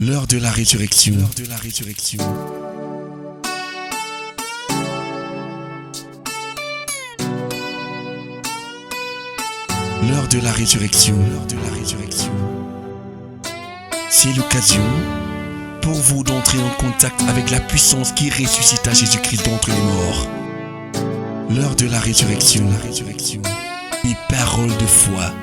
L'heure de la résurrection. L'heure de la résurrection. L'heure de la résurrection. L'heure de la résurrection. C'est l'occasion pour vous d'entrer en contact avec la puissance qui ressuscita Jésus-Christ d'entre les morts. L'heure de la résurrection. La résurrection. Une parole de foi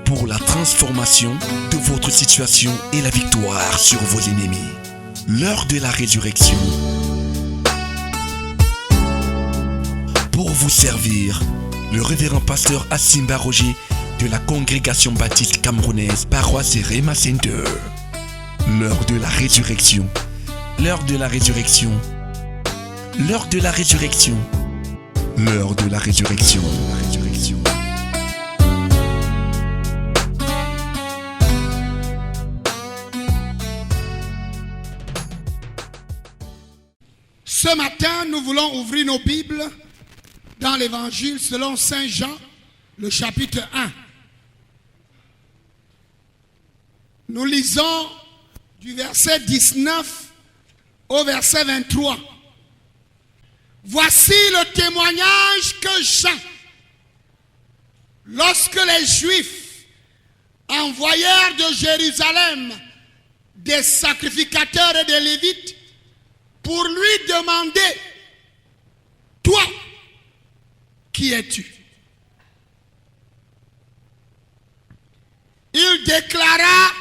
pour la transformation de votre situation et la victoire sur vos ennemis. L'heure de la résurrection. Pour vous servir, le révérend pasteur Asimba Roger de la congrégation baptiste camerounaise Paroisse Rema Center. L'heure de la résurrection. L'heure de la résurrection. L'heure de la résurrection. L'heure de la résurrection. La résurrection. Ce matin, nous voulons ouvrir nos Bibles dans l'Évangile selon Saint Jean, le chapitre 1. Nous lisons du verset 19 au verset 23. Voici le témoignage que Jean, lorsque les Juifs envoyèrent de Jérusalem des sacrificateurs et des Lévites pour lui demander, toi, qui es-tu? Il déclara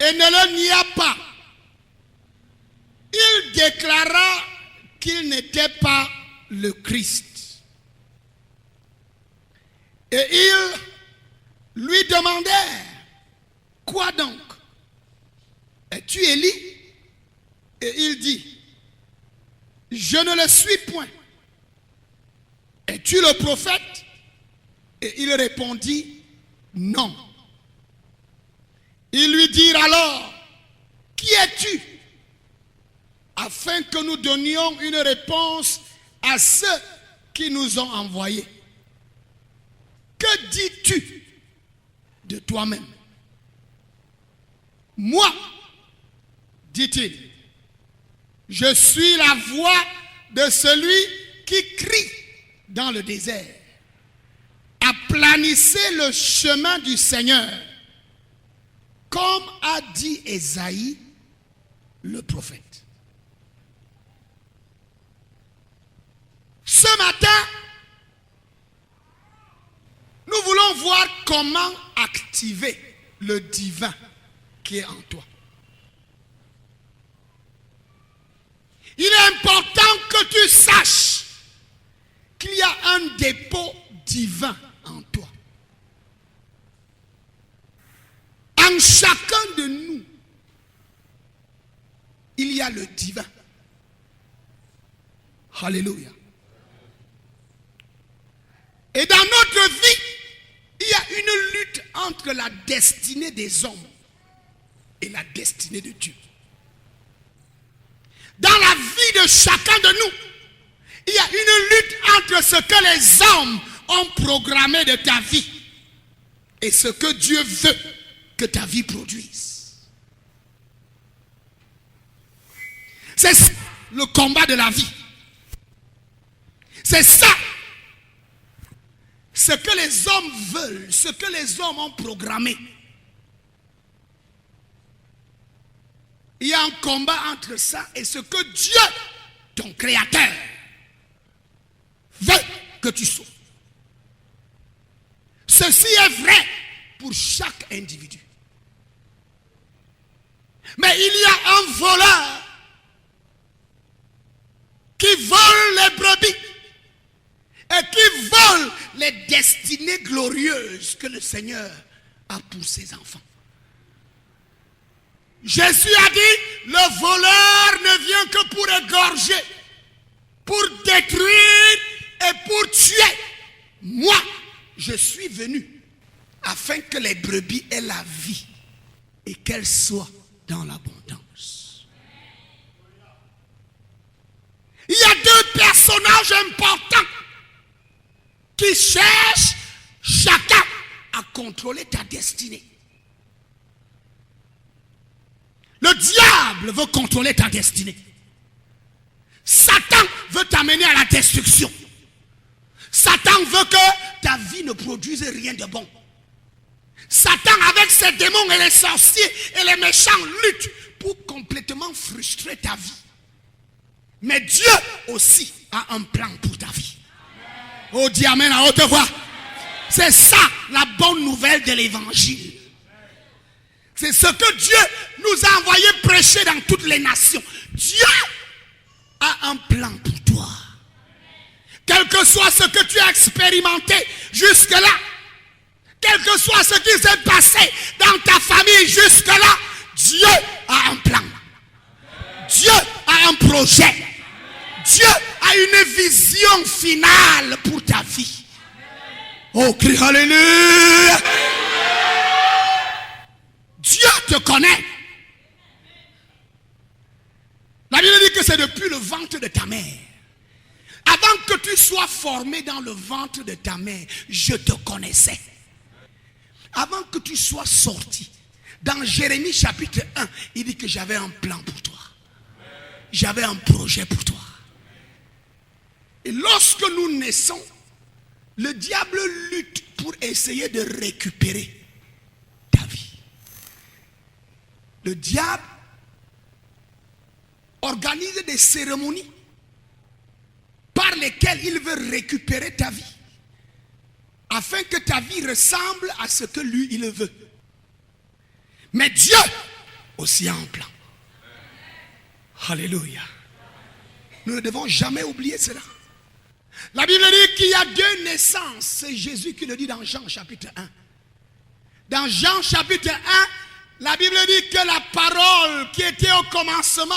et ne le nia pas. Il déclara qu'il n'était pas le Christ. Et ils lui demandèrent, quoi donc? Es-tu Élie? Et il dit, je ne le suis point. Es-tu le prophète? Et il répondit, non. Ils lui dirent alors, qui es-tu? Afin que nous donnions une réponse à ceux qui nous ont envoyés. Que dis-tu de toi-même? Moi, dit-il, je suis la voix de celui qui crie dans le désert. Aplanissez le chemin du Seigneur, comme a dit Ésaïe, le prophète. Ce matin, nous voulons voir comment activer le divin qui est en toi. Il est important que tu saches qu'il y a un dépôt divin en toi. En chacun de nous, il y a le divin. Alléluia. Et dans notre vie, il y a une lutte entre la destinée des hommes et la destinée de Dieu. Dans la vie de chacun de nous, il y a une lutte entre ce que les hommes ont programmé de ta vie et ce que Dieu veut que ta vie produise. C'est ça le combat de la vie. C'est ça ce que les hommes veulent, ce que les hommes ont programmé. Il y a un combat entre ça et ce que Dieu, ton créateur, veut que tu sois. Ceci est vrai pour chaque individu. Mais il y a un voleur qui vole les brebis et qui vole les destinées glorieuses que le Seigneur a pour ses enfants. Jésus a dit, le voleur ne vient que pour égorger, pour détruire et pour tuer. Moi, je suis venu afin que les brebis aient la vie et qu'elles soient dans l'abondance. Il y a deux personnages importants qui cherchent chacun à contrôler ta destinée. Le diable veut contrôler ta destinée. Satan veut t'amener à la destruction. Satan veut que ta vie ne produise rien de bon. Satan, avec ses démons et les sorciers et les méchants, lutte pour complètement frustrer ta vie. Mais Dieu aussi a un plan pour ta vie. Oh, dis amen à haute voix. C'est ça la bonne nouvelle de l'évangile. C'est ce que Dieu nous a envoyé prêcher dans toutes les nations. Dieu a un plan pour toi. Quel que soit ce que tu as expérimenté jusque-là, quel que soit ce qui s'est passé dans ta famille jusque-là, Dieu a un plan. Dieu a un projet. Dieu a une vision finale pour ta vie. Oh, crie Alléluia. Dieu te connaît. La Bible dit que c'est depuis le ventre de ta mère. Avant que tu sois formé dans le ventre de ta mère, je te connaissais. Avant que tu sois sorti, dans Jérémie chapitre 1, il dit que j'avais un plan pour toi. J'avais un projet pour toi. Et lorsque nous naissons, le diable lutte pour essayer de récupérer ta vie. Le diable organise des cérémonies par lesquelles il veut récupérer ta vie, afin que ta vie ressemble à ce que lui, il veut. Mais Dieu aussi a un plan. Alléluia. Nous ne devons jamais oublier cela. La Bible dit qu'il y a deux naissances. C'est Jésus qui le dit dans Jean chapitre 1. Dans Jean chapitre 1, la Bible dit que la parole qui était au commencement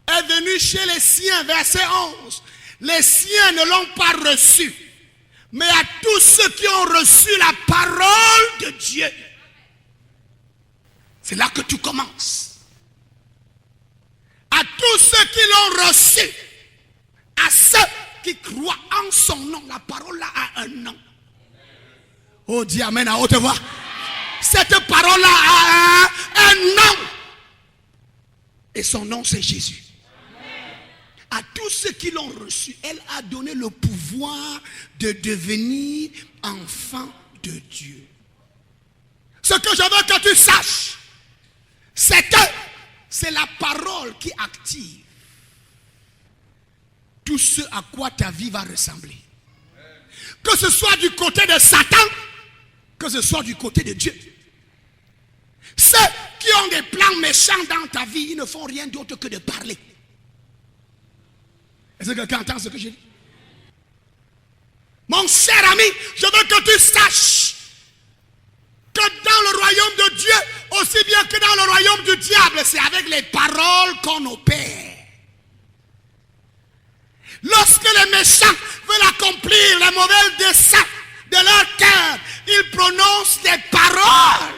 est venue chez les siens, verset 11. Les siens ne l'ont pas reçu. Mais à tous ceux qui ont reçu la parole de Dieu, c'est là que tu commences. À tous ceux qui l'ont reçu, à ceux qui croient en son nom, la parole là a un nom. Oh, dis amen à haute voix. Cette parole là a un nom. Et son nom c'est Jésus. À tous ceux qui l'ont reçu, elle a donné le pouvoir de devenir enfant de Dieu. Ce que je veux que tu saches, c'est que c'est la parole qui active tout ce à quoi ta vie va ressembler. Que ce soit du côté de Satan, que ce soit du côté de Dieu. Ceux qui ont des plans méchants dans ta vie, ils ne font rien d'autre que de parler. Est-ce que quelqu'un entend ce que je dis? Mon cher ami, je veux que tu saches que dans le royaume de Dieu, aussi bien que dans le royaume du diable, c'est avec les paroles qu'on opère. Lorsque les méchants veulent accomplir les mauvais desseins de leur cœur, ils prononcent des paroles.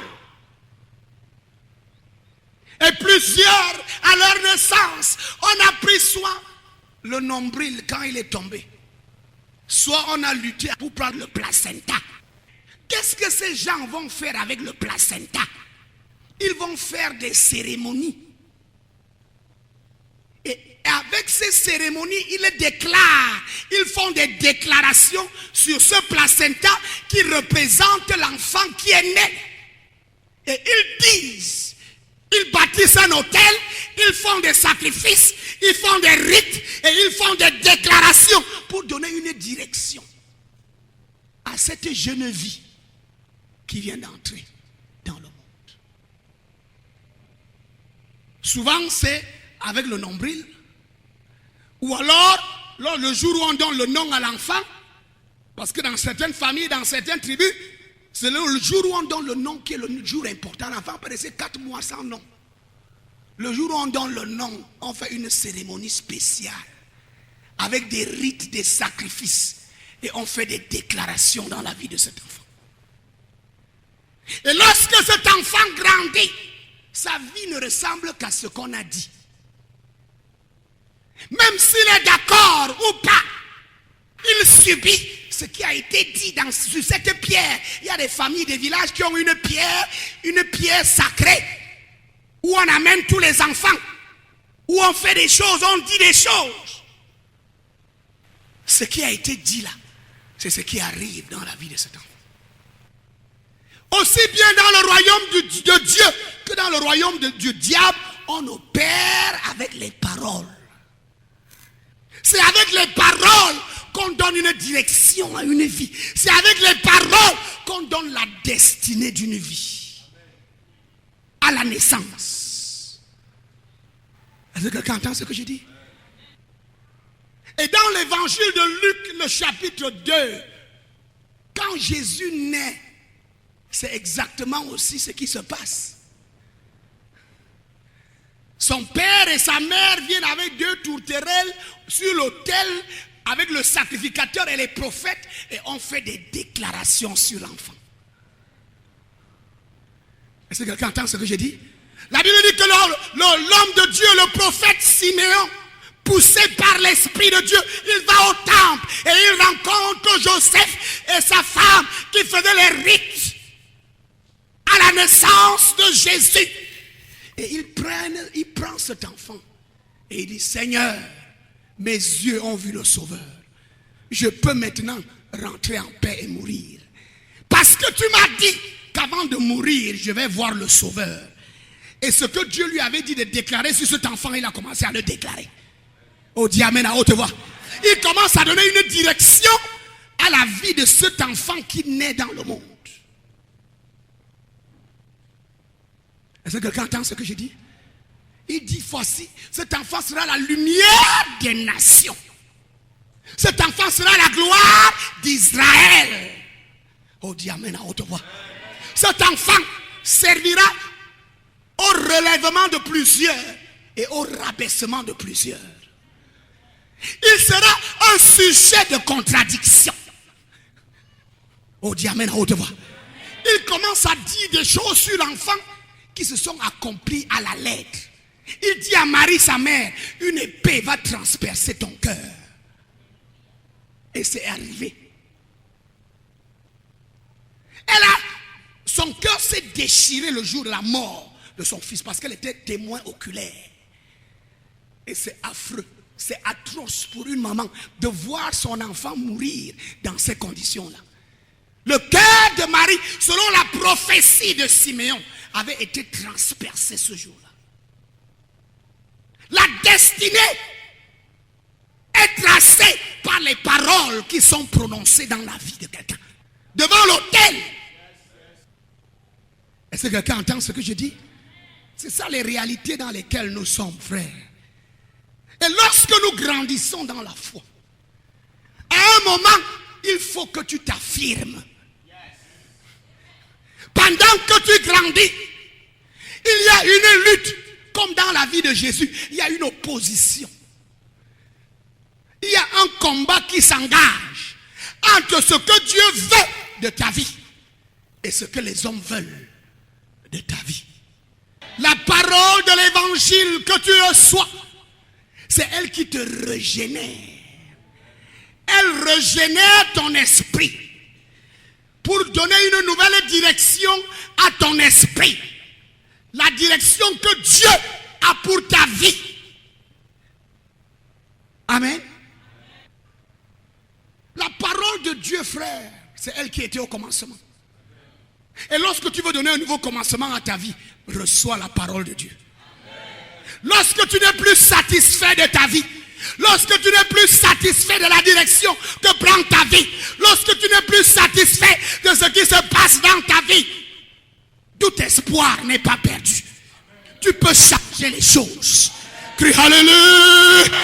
Et plusieurs, à leur naissance, on a pris soin le nombril quand il est tombé. Soit on a lutté pour prendre le placenta. Qu'est-ce que ces gens vont faire avec le placenta? Ils vont faire des cérémonies. Et avec ces cérémonies, ils déclarent, ils font des déclarations sur ce placenta qui représente l'enfant qui est né. Et ils disent, ils bâtissent un autel, ils font des sacrifices, ils font des rites et ils font des déclarations pour donner une direction à cette jeune vie qui vient d'entrer dans le monde. Souvent c'est avec le nombril, ou alors le jour où on donne le nom à l'enfant, parce que dans certaines familles, dans certaines tribus, c'est le jour où on donne le nom qui est le jour important. L'enfant peut rester 4 mois sans nom. Le jour où on donne le nom, on fait une cérémonie spéciale avec des rites, des sacrifices, et on fait des déclarations dans la vie de cet enfant. Et lorsque cet enfant grandit, sa vie ne ressemble qu'à ce qu'on a dit. Même s'il est d'accord ou pas, il subit ce qui a été dit sur cette pierre. Il y a des familles, des villages qui ont une pierre sacrée, où on amène tous les enfants, où on fait des choses, on dit des choses. Ce qui a été dit là, c'est ce qui arrive dans la vie de cet enfant. Aussi bien dans le royaume de Dieu que dans le royaume du diable, on opère avec les paroles. C'est avec les paroles qu'on donne une direction à une vie. C'est avec les paroles qu'on donne la destinée d'une vie. À la naissance. Est-ce que quelqu'un entend ce que je dis? Et dans l'évangile de Luc, le chapitre 2, quand Jésus naît, c'est exactement aussi ce qui se passe. Son père et sa mère viennent avec 2 tourterelles sur l'autel avec le sacrificateur et les prophètes et on fait des déclarations sur l'enfant. Est-ce que quelqu'un entend ce que je dis? La Bible dit que l'homme de Dieu, le prophète Siméon, poussé par l'Esprit de Dieu, il va au temple et il rencontre Joseph et sa femme qui faisaient les rites à la naissance de Jésus. Et il prend cet enfant et il dit, Seigneur, mes yeux ont vu le Sauveur. Je peux maintenant rentrer en paix et mourir. Parce que tu m'as dit qu'avant de mourir, je vais voir le Sauveur. Et ce que Dieu lui avait dit de déclarer sur cet enfant, il a commencé à le déclarer. Oh, dis amen à haute voix. Il commence à donner une direction à la vie de cet enfant qui naît dans le monde. Est-ce que quelqu'un entend ce que je dis? Il dit, voici, cet enfant sera la lumière des nations. Cet enfant sera la gloire d'Israël. Oh, dis amen à haute voix. Cet enfant servira au relèvement de plusieurs et au rabaissement de plusieurs. Il sera un sujet de contradiction. Oh, dis amen à haute voix. Il commence à dire des choses sur l'enfant qui se sont accomplies à la lettre. Il dit à Marie, sa mère, une épée va transpercer ton cœur. Et c'est arrivé. Son cœur s'est déchiré le jour de la mort de son fils parce qu'elle était témoin oculaire. Et c'est affreux, c'est atroce pour une maman de voir son enfant mourir dans ces conditions-là. Le cœur de Marie, selon la prophétie de Siméon, avait été transpercé ce jour-là. La destinée est tracée par les paroles qui sont prononcées dans la vie de quelqu'un. Devant l'autel. Est-ce que quelqu'un entend ce que je dis? C'est ça les réalités dans lesquelles nous sommes, frères. Et lorsque nous grandissons dans la foi, à un moment, il faut que tu t'affirmes. Pendant que tu grandis, il y a une lutte, comme dans la vie de Jésus, il y a une opposition. Il y a un combat qui s'engage entre ce que Dieu veut de ta vie et ce que les hommes veulent de ta vie. La parole de l'évangile que tu reçois, c'est elle qui te régénère. Elle régénère ton esprit pour donner une nouvelle direction à ton esprit. La direction que Dieu a pour ta vie. Amen. La parole de Dieu, frère, c'est elle qui était au commencement. Et lorsque tu veux donner un nouveau commencement à ta vie, reçois la parole de Dieu. Lorsque tu n'es plus satisfait de ta vie, lorsque tu n'es plus satisfait de la direction que prend ta vie, lorsque tu n'es plus satisfait de ce qui se passe dans ta vie, tout espoir n'est pas perdu. Tu peux changer les choses. Crie Alléluia.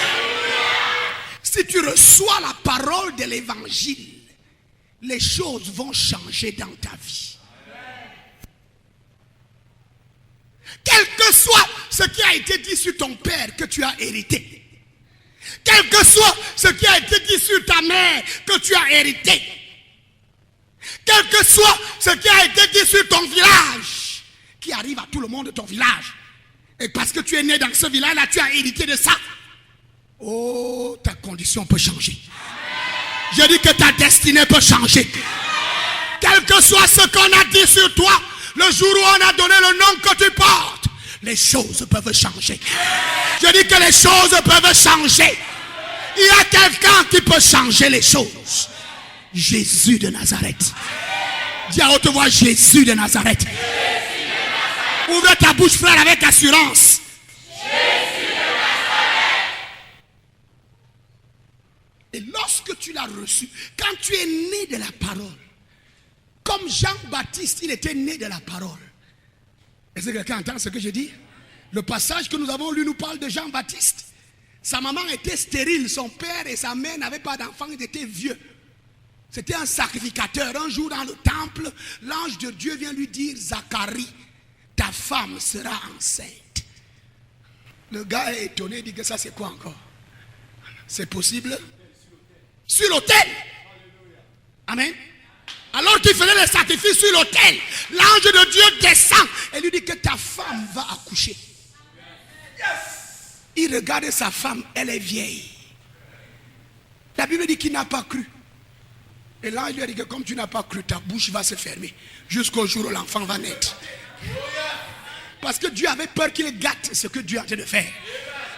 Si tu reçois la parole de l'évangile, les choses vont changer dans ta vie. Quel que soit ce qui a été dit sur ton père que tu as hérité, quel que soit ce qui a été dit sur ta mère que tu as hérité, quel que soit ce qui a été dit sur ton village, qui arrive à tout le monde de ton village, et parce que tu es né dans ce village-là, tu as hérité de ça, oh, ta condition peut changer. Je dis que ta destinée peut changer. Quel que soit ce qu'on a dit sur toi, le jour où on a donné le nom que tu portes, les choses peuvent changer. Je dis que les choses peuvent changer. Il y a quelqu'un qui peut changer les choses. Jésus de Nazareth. Dis à haute voix, Jésus de Nazareth. Ouvre ta bouche, frère, avec assurance. Jésus de Nazareth. Et lorsque tu l'as reçu, quand tu es né de la parole, comme Jean-Baptiste, il était né de la parole. Est-ce que quelqu'un entend ce que je dis? Le passage que nous avons lu nous parle de Jean-Baptiste. Sa maman était stérile, son père et sa mère n'avaient pas d'enfants, ils étaient vieux. C'était un sacrificateur. Un jour dans le temple, l'ange de Dieu vient lui dire, Zacharie, ta femme sera enceinte. Le gars est étonné, il dit que ça c'est quoi encore? C'est possible? Sur l'autel. Amen. Alors qu'il faisait le sacrifice sur l'autel, l'ange de Dieu descend et lui dit que ta femme va accoucher. Il regarde sa femme, elle est vieille. La Bible dit qu'il n'a pas cru. Et l'ange lui a dit que comme tu n'as pas cru, ta bouche va se fermer jusqu'au jour où l'enfant va naître. Parce que Dieu avait peur qu'il gâte ce que Dieu a en train de faire.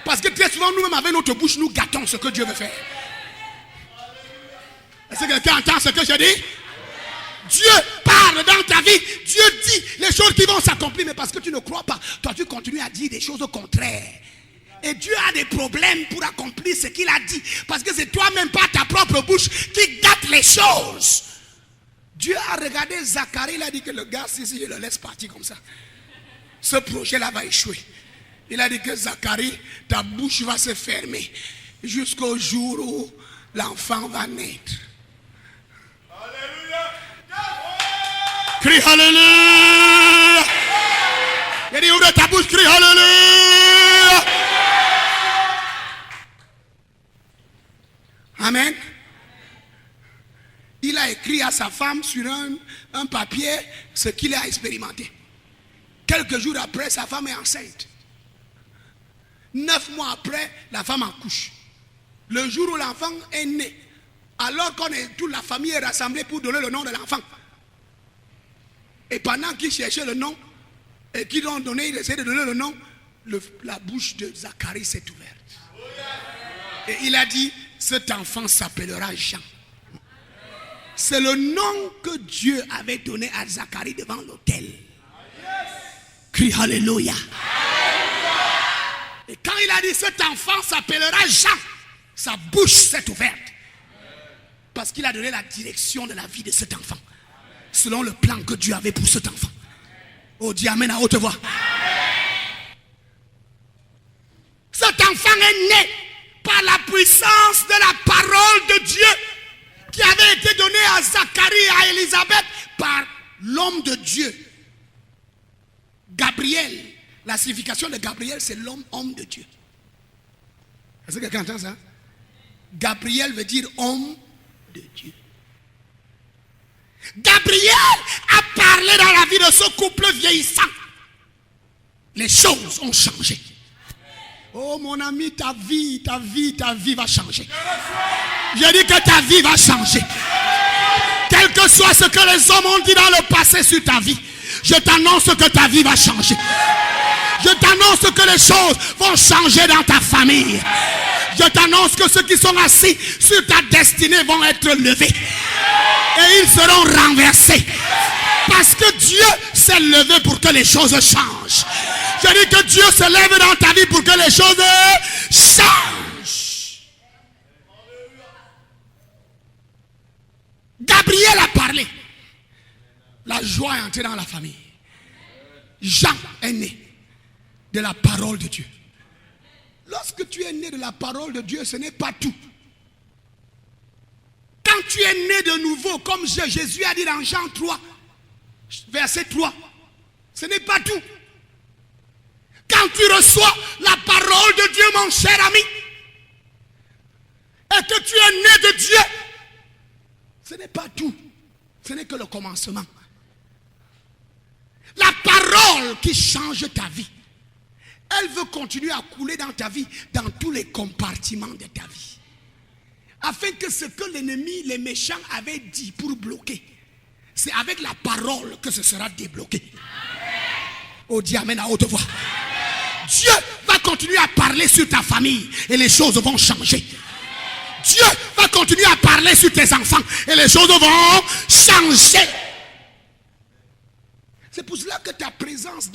Parce que très souvent, nous-mêmes avec notre bouche, nous gâtons ce que Dieu veut faire. Est-ce que quelqu'un entend ce que je dis? Dieu parle dans ta vie. Dieu dit les choses qui vont s'accomplir. Mais parce que tu ne crois pas, toi tu continues à dire des choses contraires. Et Dieu a des problèmes pour accomplir ce qu'il a dit. Parce que c'est toi-même, par ta propre bouche, qui gâte les choses. Dieu a regardé Zacharie, il a dit que le gars, si je le laisse partir comme ça, ce projet-là va échouer. Il a dit que Zacharie, ta bouche va se fermer jusqu'au jour où l'enfant va naître. Crie Alléluia. Il a dit ouvre ta bouche, crie Alléluia. Amen. Il a écrit à sa femme sur un papier ce qu'il a expérimenté. Quelques jours après, sa femme est enceinte. 9 mois après, la femme accouche. Le jour où l'enfant est né, alors toute la famille est rassemblée pour donner le nom de l'enfant. Et pendant qu'ils cherchaient le nom, et qu'ils l'ont donné, ils essayaient de donner le nom, la bouche de Zacharie s'est ouverte. Et il a dit, cet enfant s'appellera Jean. C'est le nom que Dieu avait donné à Zacharie devant l'autel. Crie Alléluia. Et quand il a dit cet enfant s'appellera Jean, sa bouche s'est ouverte. Parce qu'il a donné la direction de la vie de cet enfant. Selon le plan que Dieu avait pour cet enfant. Oh, dis amen à haute voix. Cet enfant est né par la puissance de la parole de Dieu qui avait été donnée à Zacharie et à Élisabeth par l'homme de Dieu. Gabriel. La signification de Gabriel, c'est l'homme de Dieu. Est-ce que quelqu'un entend ça? Gabriel veut dire homme de Dieu. Gabriel a parlé dans la vie de ce couple vieillissant. Les choses ont changé. Oh mon ami, ta vie va changer. Je dis que ta vie va changer. Quel que soit ce que les hommes ont dit dans le passé sur ta vie, je t'annonce que ta vie va changer. Je t'annonce que les choses vont changer dans ta famille. Je t'annonce que ceux qui sont assis sur ta destinée vont être levés. Et ils seront renversés. Parce que Dieu s'est levé pour que les choses changent. Je dis que Dieu se lève dans ta vie pour que les choses changent. Gabriel a parlé. La joie est entrée dans la famille. Jean est né de la parole de Dieu. Lorsque tu es né de la parole de Dieu, ce n'est pas tout. Quand tu es né de nouveau, comme Jésus a dit dans Jean 3, verset 3, ce n'est pas tout. Quand tu reçois la parole de Dieu, mon cher ami, et que tu es né de Dieu, ce n'est pas tout. Ce n'est que le commencement. La parole qui change ta vie, elle veut continuer à couler dans ta vie, dans tous les compartiments de ta vie. Afin que ce que l'ennemi, les méchants avaient dit pour bloquer, c'est avec la parole que ce sera débloqué. Oh, dis amen à haute voix. Dieu va continuer à parler sur ta famille et les choses vont changer. Dieu va continuer à parler sur tes enfants et les choses vont changer. C'est pour cela que ta présence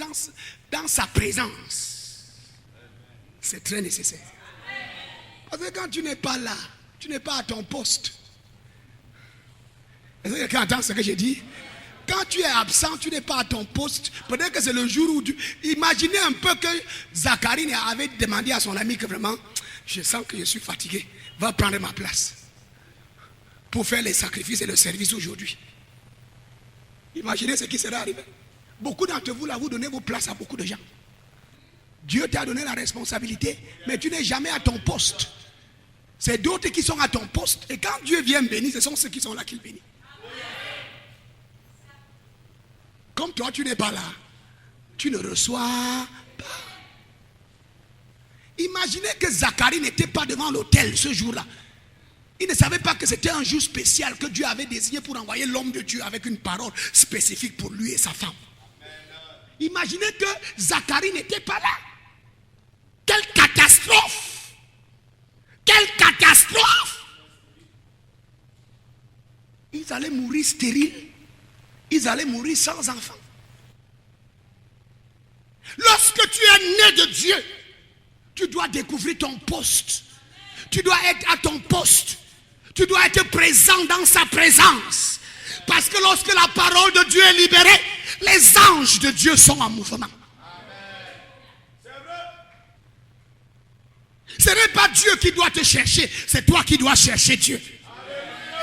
dans sa présence, c'est très nécessaire. Parce que quand tu n'es pas là, tu n'es pas à ton poste. Est-ce que quelqu'un entend ce que j'ai dit? Quand tu es absent, tu n'es pas à ton poste. Peut-être que c'est le jour où imaginez un peu que Zacharie avait demandé à son ami que vraiment, je sens que je suis fatigué. Va prendre ma place pour faire les sacrifices et le service aujourd'hui. Imaginez ce qui serait arrivé. Beaucoup d'entre vous, là, vous donnez vos places à beaucoup de gens. Dieu t'a donné la responsabilité, mais tu n'es jamais à ton poste. C'est d'autres qui sont à ton poste. Et quand Dieu vient bénir, ce sont ceux qui sont là qu'il bénit. Comme toi, tu n'es pas là, tu ne reçois pas. Imaginez que Zacharie n'était pas devant l'autel ce jour-là. Il ne savait pas que c'était un jour spécial que Dieu avait désigné pour envoyer l'homme de Dieu avec une parole spécifique pour lui et sa femme. Imaginez que Zacharie n'était pas là. Quelle catastrophe! Quelle catastrophe! Ils allaient mourir stériles. Ils allaient mourir sans enfants. Lorsque tu es né de Dieu, tu dois découvrir ton poste. Tu dois être à ton poste. Tu dois être présent dans sa présence. Parce que lorsque la parole de Dieu est libérée, les anges de Dieu sont en mouvement. Ce n'est pas Dieu qui doit te chercher, c'est toi qui dois chercher Dieu.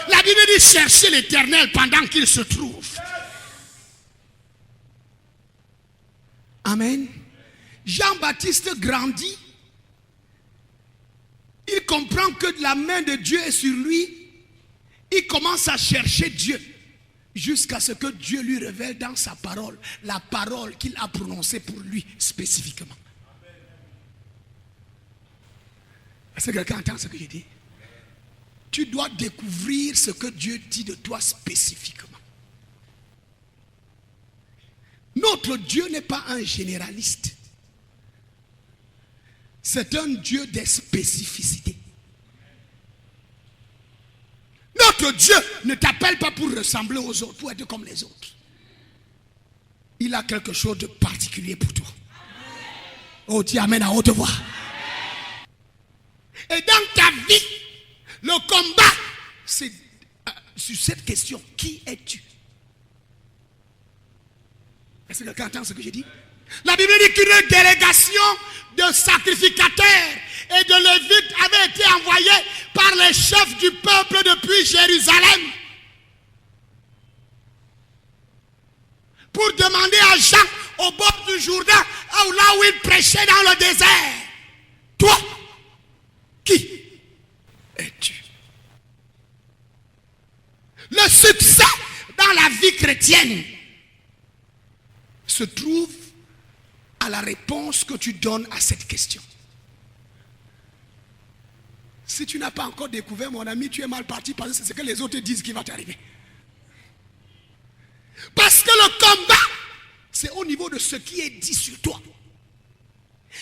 La Bible dit chercher l'Éternel pendant qu'il se trouve. Amen. Jean-Baptiste grandit. Il comprend que la main de Dieu est sur lui. Il commence à chercher Dieu. Jusqu'à ce que Dieu lui révèle dans sa parole, la parole qu'il a prononcée pour lui spécifiquement. Est-ce que quelqu'un entend ce que je dis? Tu dois découvrir ce que Dieu dit de toi spécifiquement. Notre Dieu n'est pas un généraliste. C'est un Dieu des spécificités. Notre Dieu ne t'appelle pas pour ressembler aux autres, pour être comme les autres. Il a quelque chose de particulier pour toi. Oh, dis amen à haute voix. Et dans ta vie, le combat, c'est sur cette question, qui es-tu? Est-ce que quelqu'un entend ce que je dis? La Bible dit qu'une délégation de sacrificateurs et de lévites avait été envoyée par les chefs du peuple depuis Jérusalem pour demander à Jean au bord du Jourdain, là où il prêchait dans le désert, toi, qui es-tu? Le succès dans la vie chrétienne se trouve à la réponse que tu donnes à cette question. Si tu n'as pas encore découvert, mon ami, tu es mal parti parce que c'est ce que les autres disent qui va t'arriver. Parce que le combat, c'est au niveau de ce qui est dit sur toi.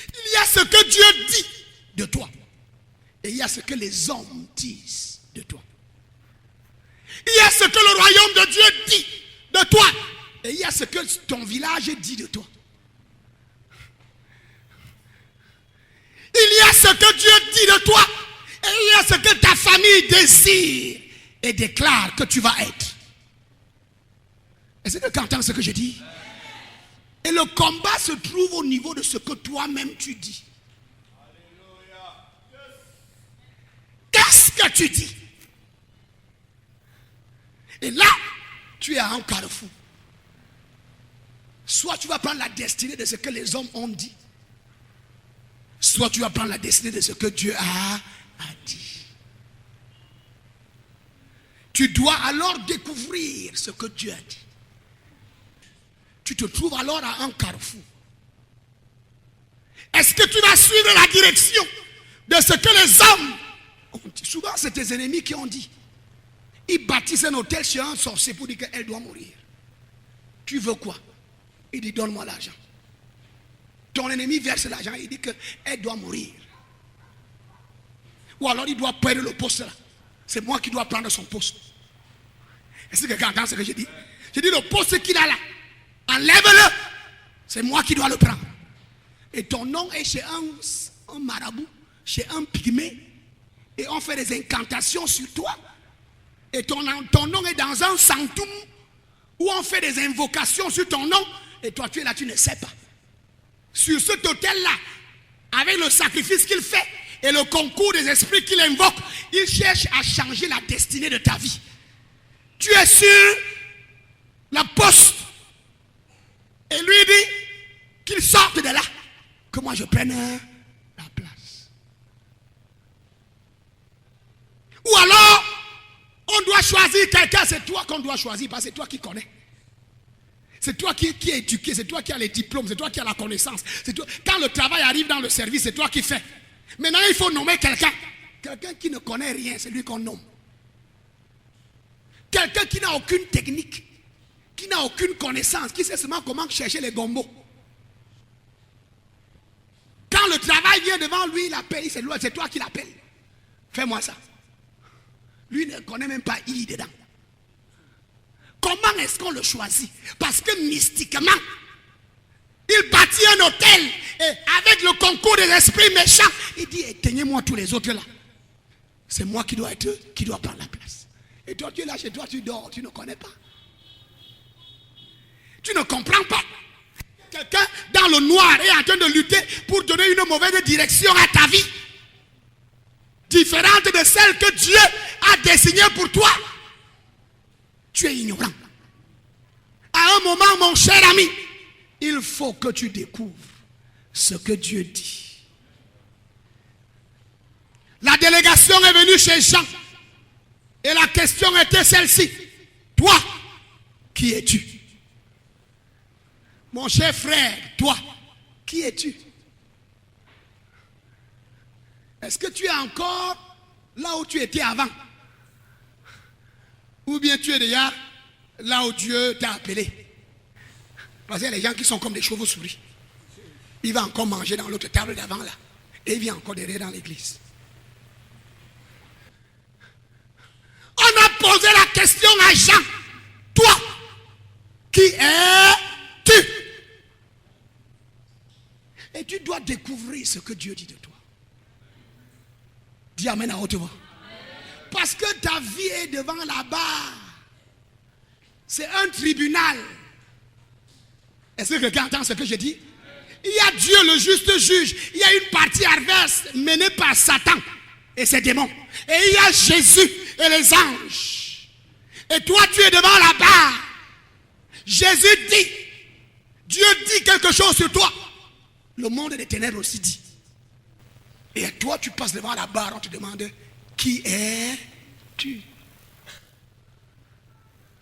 Il y a ce que Dieu dit de toi. Et il y a ce que les hommes disent de toi. Il y a ce que le royaume de Dieu dit de toi. Et il y a ce que ton village dit de toi. Il y a ce que Dieu dit de toi. Et il y a ce que ta famille désire et déclare que tu vas être. Est-ce que tu entends ce que je dis? Et le combat se trouve au niveau de ce que toi-même tu dis. Qu'est-ce que tu dis? Et là, tu es à un carrefour. Soit tu vas prendre la destinée de ce que les hommes ont dit, soit tu vas prendre la destinée de ce que Dieu a dit. Tu dois alors découvrir ce que Dieu a dit. Tu te trouves alors à un carrefour. Est-ce que tu vas suivre la direction de ce que les hommes ont dit? Souvent, c'est tes ennemis qui ont dit. Ils bâtissent un hôtel chez un sorcier pour dire qu'elle doit mourir. Tu veux quoi? Il dit, donne-moi l'argent. Ton ennemi verse l'argent, il dit qu'elle doit mourir. Ou alors il doit perdre le poste là. C'est moi qui dois prendre son poste. Est-ce que quelqu'un entend ce que je dis? Je dis le poste qu'il a là, enlève-le. C'est moi qui dois le prendre. Et ton nom est chez un marabout, chez un pygmée. Et on fait des incantations sur toi. Et ton nom est dans un sanctum où on fait des invocations sur ton nom. Et toi tu es là, tu ne sais pas. Sur cet autel-là, avec le sacrifice qu'il fait et le concours des esprits qu'il invoque, il cherche à changer la destinée de ta vie. Tu es sur la poste. Et lui dit qu'il sorte de là, que moi je prenne la place. Ou alors, on doit choisir quelqu'un, c'est toi qu'on doit choisir, parce que c'est toi qui connais. C'est toi qui es éduqué, c'est toi qui as les diplômes, c'est toi qui as la connaissance. Toi. Quand le travail arrive dans le service, c'est toi qui fais. Maintenant, il faut nommer quelqu'un. Quelqu'un qui ne connaît rien, c'est lui qu'on nomme. Quelqu'un qui n'a aucune technique, qui n'a aucune connaissance, qui sait seulement comment chercher les gombos. Quand le travail vient devant lui, il appelle, c'est toi qui l'appelles. Fais-moi ça. Lui ne connaît même pas I dedans. Comment est-ce qu'on le choisit? Parce que mystiquement, il bâtit un hôtel et avec le concours des esprits méchants, il dit éteignez-moi tous les autres là. C'est moi qui dois prendre la place. Et toi tu es là chez toi, tu dors, tu ne connais pas. Tu ne comprends pas. Quelqu'un dans le noir est en train de lutter pour donner une mauvaise direction à ta vie. Différente de celle que Dieu a dessinée pour toi. Tu es ignorant. À un moment, mon cher ami, il faut que tu découvres ce que Dieu dit. La délégation est venue chez Jean. Et la question était celle-ci. Toi, qui es-tu? Mon cher frère, toi, qui es-tu? Est-ce que tu es encore là où tu étais avant? Ou bien tu es déjà là où Dieu t'a appelé? Parce qu'il y a les gens qui sont comme des chauves-souris. Il va encore manger dans l'autre table d'avant là. Et il vient encore derrière dans l'église. On a posé la question à Jean. Toi, qui es-tu? Et tu dois découvrir ce que Dieu dit de toi. Dis amen à haute voix. Parce que ta vie est devant la barre. C'est un tribunal. Est-ce que quelqu'un entend ce que je dis? Il y a Dieu, le juste juge. Il y a une partie adverse menée par Satan et ses démons. Et il y a Jésus et les anges. Et toi, tu es devant la barre. Jésus dit, Dieu dit quelque chose sur toi. Le monde des ténèbres aussi dit. Et toi, tu passes devant la barre, on te demande, qui es-tu?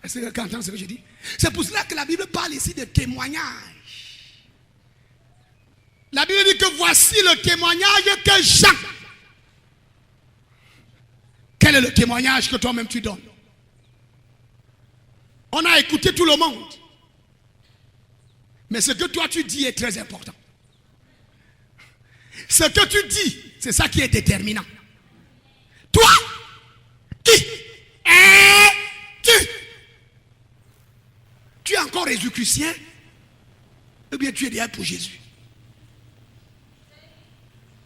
Est-ce que quelqu'un entend ce que je dis? C'est pour cela que la Bible parle ici de témoignage. La Bible dit que voici le témoignage que Jean. Quel est le témoignage que toi-même tu donnes? On a écouté tout le monde. Mais ce que toi tu dis est très important. Ce que tu dis, c'est ça qui est déterminant. Toi, qui es-tu? Tu es encore Jésus-Christien? Ou bien tu es déjà pour Jésus?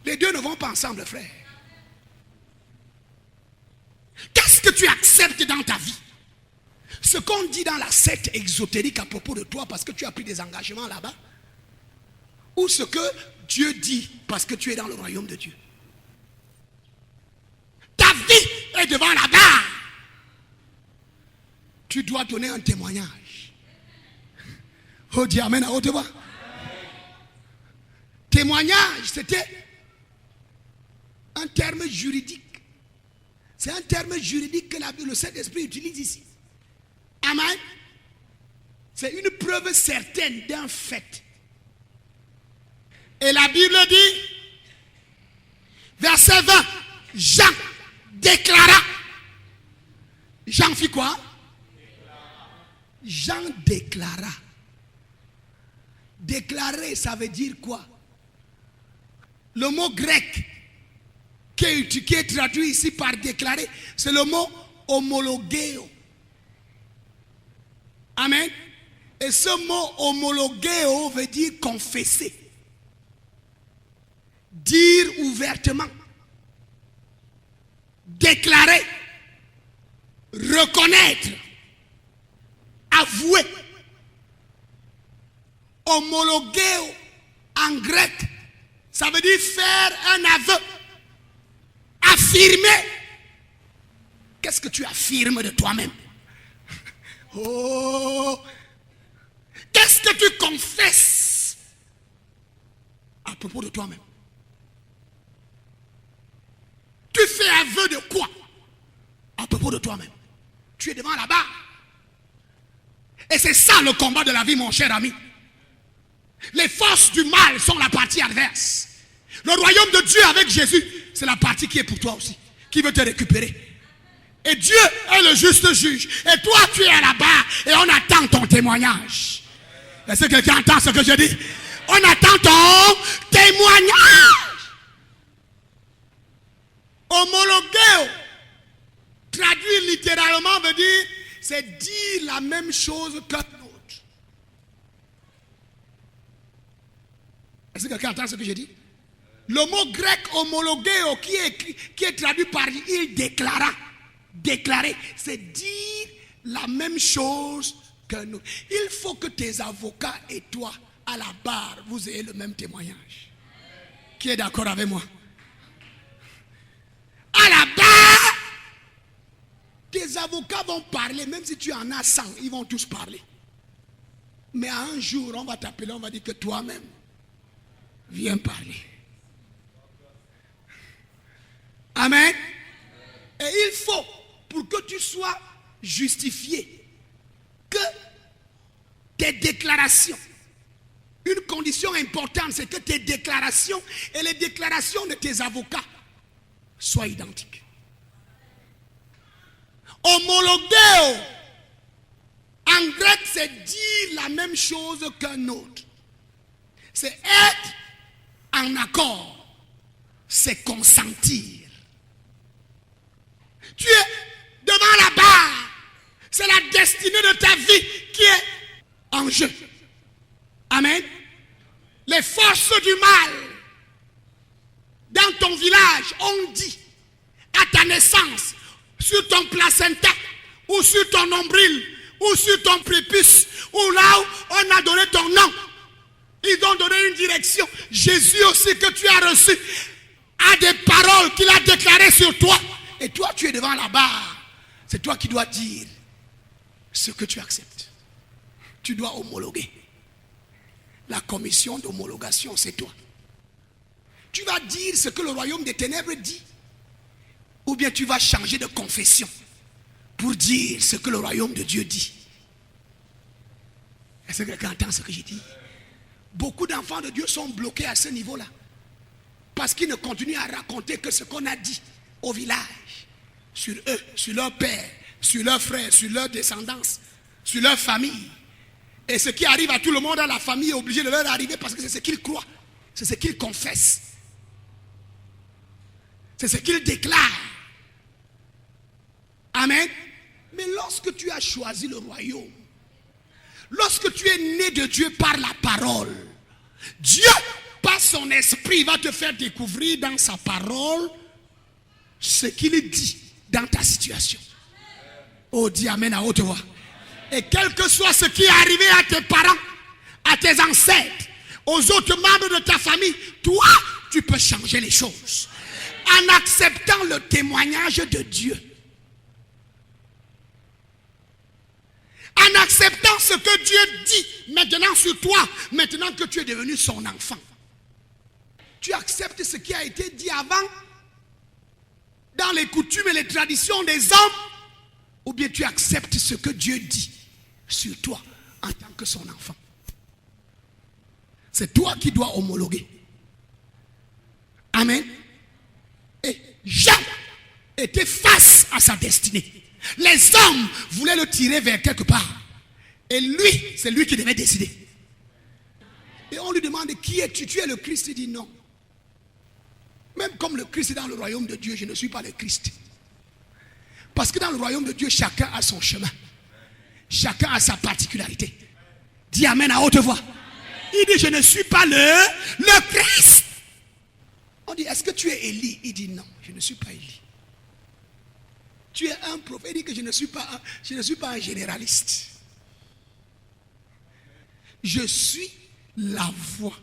Les deux ne vont pas ensemble, frère. Qu'est-ce que tu acceptes dans ta vie? Ce qu'on dit dans la secte exotérique à propos de toi parce que tu as pris des engagements là-bas? Ou ce que Dieu dit parce que tu es dans le royaume de Dieu? Ta vie est devant la barre. Tu dois donner un témoignage. Oh, dis amen à haute voix. Témoignage, c'était un terme juridique. C'est un terme juridique que le Saint-Esprit utilise ici. Amen. C'est une preuve certaine d'un fait. Et la Bible dit, verset 20, Jean déclara. Jean fit quoi? Jean déclara. Déclarer, ça veut dire quoi? le mot grec qui est traduit ici par déclarer, c'est le mot homologeo. Amen. Et ce mot homologeo veut dire confesser. Dire ouvertement. Déclarer. Reconnaître. Avouer. Homologeo en grec, ça veut dire faire un aveu. Affirmer. Qu'est-ce que tu affirmes de toi-même? Oh! Qu'est-ce que tu confesses à propos de toi-même? Tu fais aveu de quoi à propos de toi-même? Tu es devant la barre. Et c'est ça le combat de la vie, mon cher ami. Les forces du mal sont la partie adverse. Le royaume de Dieu avec Jésus, c'est la partie qui est pour toi aussi, qui veut te récupérer. Et Dieu est le juste juge. Et toi, tu es à la barre et on attend ton témoignage. Est-ce que quelqu'un entend ce que je dis? On attend ton témoignage. Homologueo, traduit littéralement, veut dire, c'est dire la même chose qu'un autre. Est-ce que quelqu'un entend ce que je dis? Le mot grec homologueo qui est traduit par il déclara. Déclarer, c'est dire la même chose qu'un autre. Il faut que tes avocats et toi, à la barre, vous ayez le même témoignage. Qui est d'accord avec moi? À la barre, tes avocats vont parler, même si tu en as 100, ils vont tous parler. Mais un jour, on va t'appeler, on va dire que toi-même, viens parler. Amen. Et il faut, pour que tu sois justifié, que tes déclarations, une condition importante, c'est que tes déclarations et les déclarations de tes avocats soient identiques. Homologueo, en grec, c'est dire la même chose qu'un autre. C'est être en accord, c'est consentir. Tu es devant la barre. C'est la destinée de ta vie qui est en jeu. Amen. Les forces du mal dans ton village ont dit à ta naissance, sur ton placenta, ou sur ton nombril, ou sur ton prépuce, ou là où on a donné ton nom. Ils ont donné une direction. Jésus aussi que tu as reçu a des paroles qu'il a déclarées sur toi. Et toi, tu es devant la barre. C'est toi qui dois dire ce que tu acceptes. Tu dois homologuer. La commission d'homologation, c'est toi. Tu vas dire ce que le royaume des ténèbres dit. Ou bien tu vas changer de confession pour dire ce que le royaume de Dieu dit. Est-ce que quelqu'un entend ce que j'ai dit? Beaucoup d'enfants de Dieu sont bloqués à ce niveau-là. Parce qu'ils ne continuent à raconter que ce qu'on a dit au village, sur eux, sur leur père, sur leurs frères, sur leur descendance, sur leur famille. Et ce qui arrive à tout le monde dans la famille est obligé de leur arriver parce que c'est ce qu'ils croient, c'est ce qu'ils confessent, c'est ce qu'ils déclarent. Amen. Mais lorsque tu as choisi le royaume, lorsque tu es né de Dieu par la parole, Dieu, par son esprit, va te faire découvrir dans sa parole ce qu'il dit dans ta situation. Oh, dis amen à haute voix. Et quel que soit ce qui est arrivé à tes parents, à tes ancêtres, aux autres membres de ta famille, toi, tu peux changer les choses en acceptant le témoignage de Dieu. En acceptant ce que Dieu dit maintenant sur toi, maintenant que tu es devenu son enfant. Tu acceptes ce qui a été dit avant dans les coutumes et les traditions des hommes, ou bien tu acceptes ce que Dieu dit sur toi en tant que son enfant. C'est toi qui dois homologuer. Amen. Et Jean était face à sa destinée. Les hommes voulaient le tirer vers quelque part. Et lui, c'est lui qui devait décider. Et on lui demande, qui es-tu? Tu es le Christ. Il dit non. comme le Christ est dans le royaume de Dieu, je ne suis pas le Christ. Parce que dans le royaume de Dieu, chacun a son chemin. Chacun a sa particularité. Dis amen à haute voix. Il dit, je ne suis pas le Christ. On dit, est-ce que tu es Élie? Il dit, non, je ne suis pas Élie. Tu es un prophète. Il dit que je ne suis pas un généraliste. Je suis la voix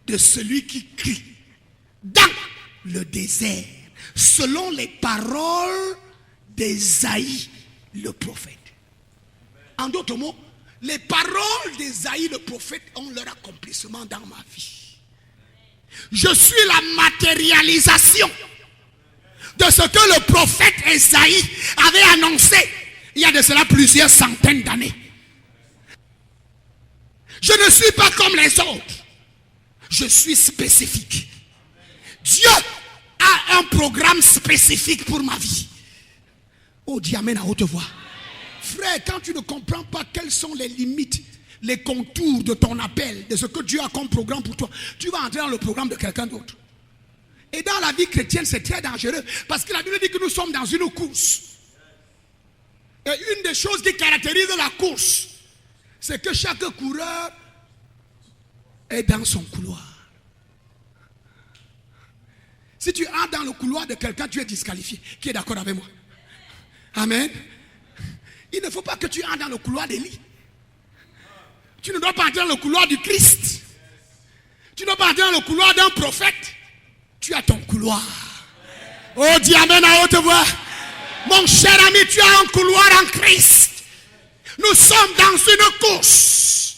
de celui qui crie dans le désert, selon les paroles d'Ésaïe le prophète. En d'autres mots, les paroles d'Ésaïe le prophète ont leur accomplissement dans ma vie. Je suis la matérialisation de ce que le prophète Ésaïe avait annoncé il y a de cela plusieurs centaines d'années. Je ne suis pas comme les autres. Je suis spécifique. Dieu a un programme spécifique pour ma vie. Oh, dis amen à haute voix. Frère, quand tu ne comprends pas quelles sont les limites, les contours de ton appel, de ce que Dieu a comme programme pour toi, tu vas entrer dans le programme de quelqu'un d'autre. Et dans la vie chrétienne, c'est très dangereux. Parce que la Bible dit que nous sommes dans une course. Et une des choses qui caractérise la course, c'est que chaque coureur est dans son couloir. Si tu entres dans le couloir de quelqu'un, tu es disqualifié. Qui est d'accord avec moi? Amen. Il ne faut pas que tu entres dans le couloir d'Élie. Tu ne dois pas entrer dans le couloir du Christ. Tu ne dois pas entrer dans le couloir d'un prophète. Tu as ton couloir. Oh, dis amen à haute voix. Mon cher ami, tu as un couloir en Christ. Nous sommes dans une course.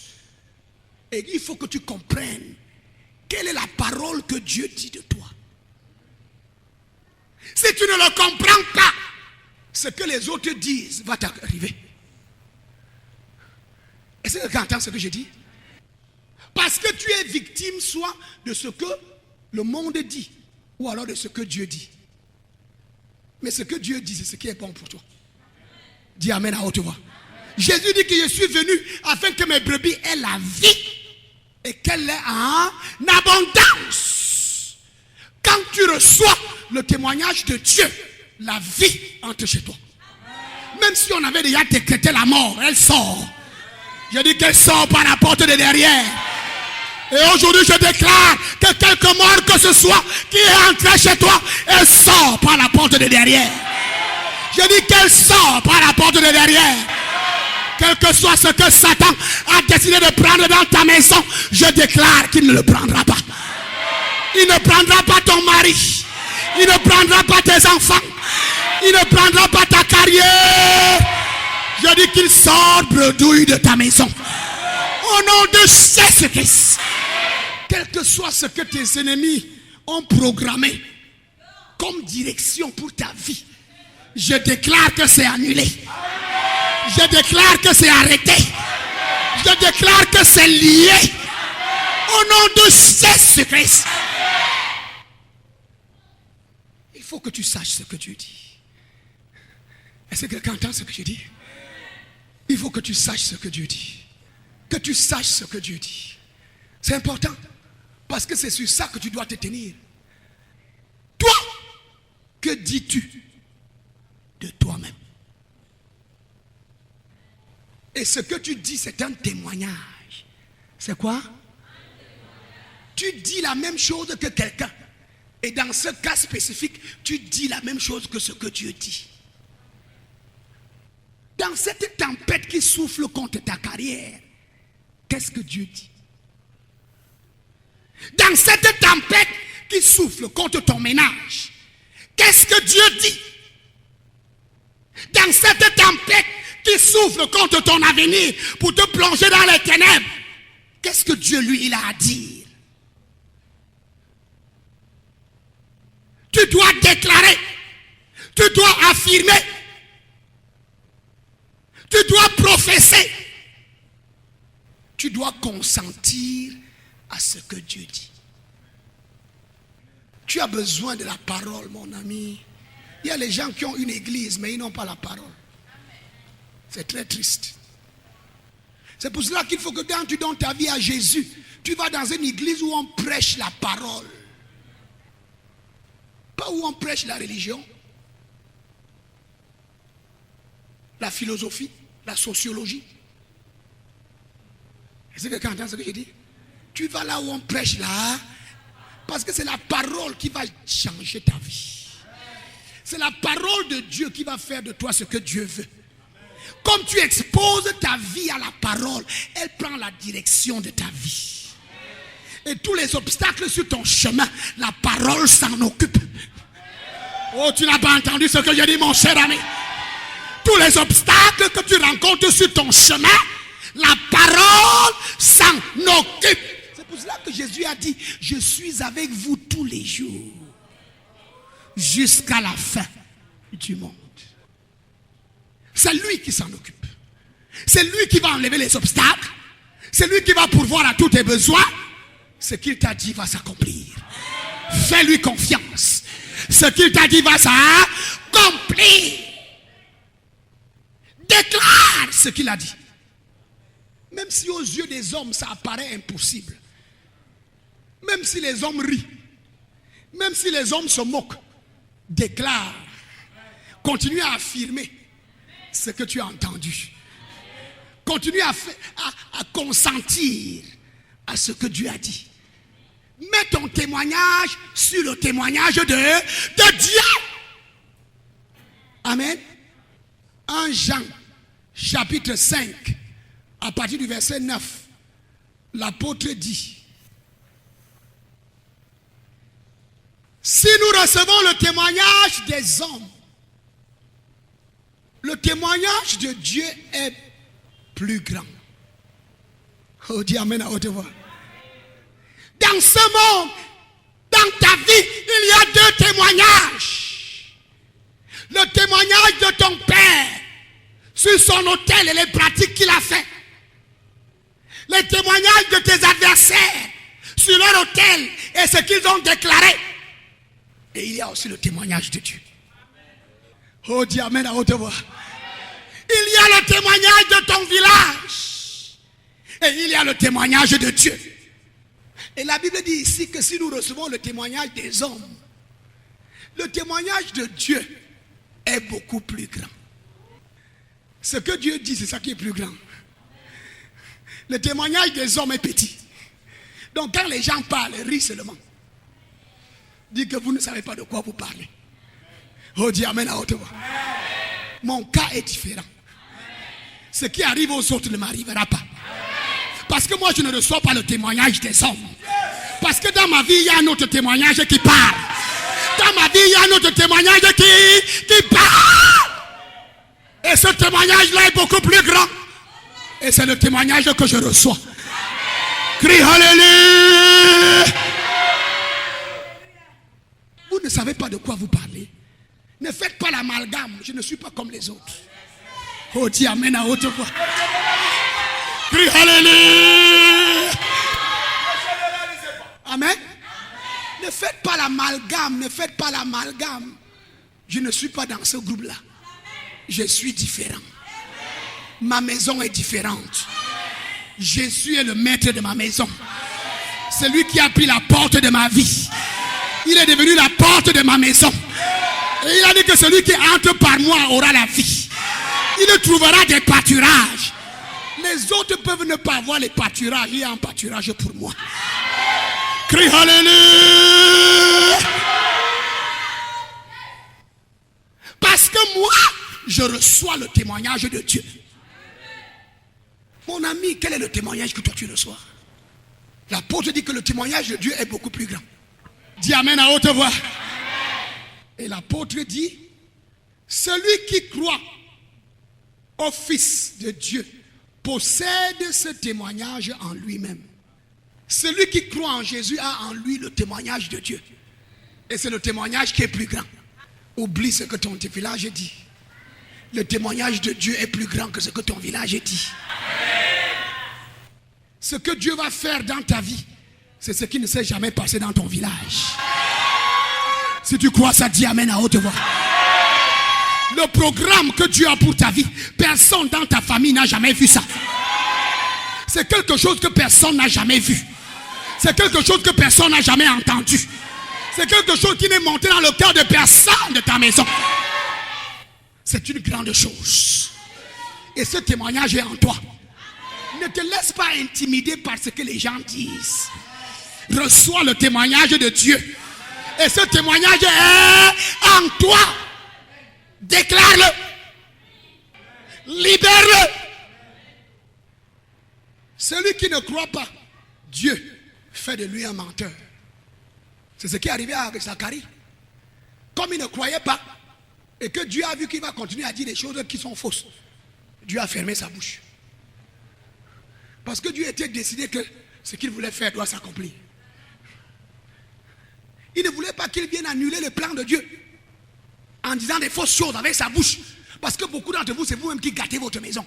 Et il faut que tu comprennes quelle est la parole que Dieu dit de toi. Si tu ne le comprends pas, ce que les autres disent va t'arriver. Est-ce que tu entends ce que je dis? Parce que tu es victime soit de ce que le monde dit, ou alors de ce que Dieu dit. Mais ce que Dieu dit, c'est ce qui est bon pour toi. Dis amen à haute voix. Jésus dit que je suis venu afin que mes brebis aient la vie et qu'elle est en abondance. Quand tu reçois le témoignage de Dieu, la vie entre chez toi. Même si on avait déjà décrété la mort, elle sort. Je dis qu'elle sort par la porte de derrière. Et aujourd'hui je déclare que quelque mort que ce soit qui est entré chez toi, elle sort par la porte de derrière. Je dis qu'elle sort par la porte de derrière. Quel que soit ce que Satan a décidé de prendre dans ta maison, je déclare qu'il ne le prendra pas. Il ne prendra pas ton mari. Il ne prendra pas tes enfants. Il ne prendra pas ta carrière. Je dis qu'il sort bredouille de ta maison. Au nom de Jésus-Christ. Quel que soit ce que tes ennemis ont programmé comme direction pour ta vie, je déclare que c'est annulé. Je déclare que c'est arrêté. Je déclare que c'est lié. Au nom de Jésus-Christ. Il faut que tu saches ce que Dieu dit. Est-ce que quelqu'un entend ce que je dis? Il faut que tu saches ce que Dieu dit. Que tu saches ce que Dieu dit. C'est important. Parce que c'est sur ça que tu dois te tenir. Toi, que dis-tu de toi-même? Et ce que tu dis, c'est un témoignage. C'est quoi? Tu dis la même chose que quelqu'un. Et dans ce cas spécifique, tu dis la même chose que ce que Dieu dit. Dans cette tempête qui souffle contre ta carrière, qu'est-ce que Dieu dit? Dans cette tempête qui souffle contre ton ménage, qu'est-ce que Dieu dit? Dans cette tempête qui souffle contre ton avenir pour te plonger dans les ténèbres, qu'est-ce que Dieu lui il a à dire? Tu dois déclarer, tu dois affirmer, tu dois prophétiser, tu dois consentir à ce que Dieu dit. Tu as besoin de la parole, mon ami. Il y a les gens qui ont une église, mais ils n'ont pas la parole. C'est très triste. C'est pour cela qu'il faut que quand tu donnes ta vie à Jésus, tu vas dans une église où on prêche la parole. Pas où on prêche la religion, la philosophie, la sociologie. Est-ce que quelqu'un entend ce que je dis? Tu vas là où on prêche là, parce que c'est la parole qui va changer ta vie. C'est la parole de Dieu qui va faire de toi ce que Dieu veut. Comme tu exposes ta vie à la parole, elle prend la direction de ta vie. Et tous les obstacles sur ton chemin, la parole s'en occupe. Oh, tu n'as pas entendu ce que j'ai dit, mon cher ami? Tous les obstacles que tu rencontres sur ton chemin, la parole s'en occupe. C'est pour cela que Jésus a dit, je suis avec vous tous les jours, jusqu'à la fin du monde. C'est lui qui s'en occupe. C'est lui qui va enlever les obstacles. C'est lui qui va pourvoir à tous tes besoins. Ce qu'il t'a dit va s'accomplir. Fais-lui confiance. Ce qu'il t'a dit va s'accomplir. Déclare ce qu'il a dit. Même si aux yeux des hommes ça apparaît impossible. Même si les hommes rient. Même si les hommes se moquent. Déclare. Continue à affirmer ce que tu as entendu. Continue à consentir à ce que Dieu a dit. Mets ton témoignage sur le témoignage de Dieu. Amen. 1 Jean, chapitre 5, à partir du verset 9, l'apôtre dit: si nous recevons le témoignage des hommes, le témoignage de Dieu est plus grand. Oh, dis amen à haute voix. Dans ce monde, dans ta vie, il y a deux témoignages. Le témoignage de ton père sur son autel et les pratiques qu'il a fait. Les témoignages de tes adversaires sur leur autel et ce qu'ils ont déclaré. Et il y a aussi le témoignage de Dieu. Oh, dis amen à haute voix. Il y a le témoignage de ton village. Et il y a le témoignage de Dieu. Et la Bible dit ici que si nous recevons le témoignage des hommes, le témoignage de Dieu est beaucoup plus grand. Ce que Dieu dit, c'est ça qui est plus grand. Le témoignage des hommes est petit. Donc quand les gens parlent, rient seulement. Dis que vous ne savez pas de quoi vous parlez. Oh, dis amen à haute voix. Mon cas est différent. Ce qui arrive aux autres ne m'arrivera pas. Parce que moi je ne reçois pas le témoignage des hommes. Parce que dans ma vie il y a un autre témoignage qui parle. Dans ma vie il y a un autre témoignage qui parle. Et ce témoignage là est beaucoup plus grand. Et c'est le témoignage que je reçois. Crie Alléluia. Vous ne savez pas de quoi vous parlez. Ne faites pas l'amalgame. Je ne suis pas comme les autres. Oh, dis amen à haute voix. Crie Alléluia. Amen. Ne faites pas l'amalgame. Ne faites pas l'amalgame. Je ne suis pas dans ce groupe-là. Je suis différent. Ma maison est différente. Jésus est le maître de ma maison. C'est lui qui a pris la porte de ma vie. Il est devenu la porte de ma maison. Et il a dit que celui qui entre par moi aura la vie. Il trouvera des pâturages. Les autres peuvent ne pas avoir les pâturages. Il y a un pâturage pour moi. Crie Alléluia. Parce que moi, je reçois le témoignage de Dieu. Mon ami, quel est le témoignage que toi tu reçois? L'apôtre dit que le témoignage de Dieu est beaucoup plus grand. Dis amen à haute voix. Et l'apôtre dit, celui qui croit au Fils de Dieu possède ce témoignage en lui-même. Celui qui croit en Jésus a en lui le témoignage de Dieu. Et c'est le témoignage qui est plus grand. Oublie ce que ton village dit. Le témoignage de Dieu est plus grand que ce que ton village dit. Ce que Dieu va faire dans ta vie, c'est ce qui ne s'est jamais passé dans ton village. Si tu crois ça, dis amen à haute voix. Le programme que Dieu a pour ta vie, personne dans ta famille n'a jamais vu ça. C'est quelque chose que personne n'a jamais vu. C'est quelque chose que personne n'a jamais entendu. C'est quelque chose qui n'est monté dans le cœur de personne de ta maison. C'est une grande chose. Et ce témoignage est en toi. Ne te laisse pas intimider par ce que les gens disent. Reçois le témoignage de Dieu. Et ce témoignage est en toi. Déclare-le. Libère-le. Celui qui ne croit pas, Dieu fait de lui un menteur. C'est ce qui est arrivé avec Zacharie. Comme il ne croyait pas, et que Dieu a vu qu'il va continuer à dire des choses qui sont fausses, Dieu a fermé sa bouche. Parce que Dieu était décidé que ce qu'il voulait faire doit s'accomplir. Il ne voulait pas qu'il vienne annuler le plan de Dieu en disant des fausses choses avec sa bouche. Parce que beaucoup d'entre vous, c'est vous-même qui gâtez votre maison.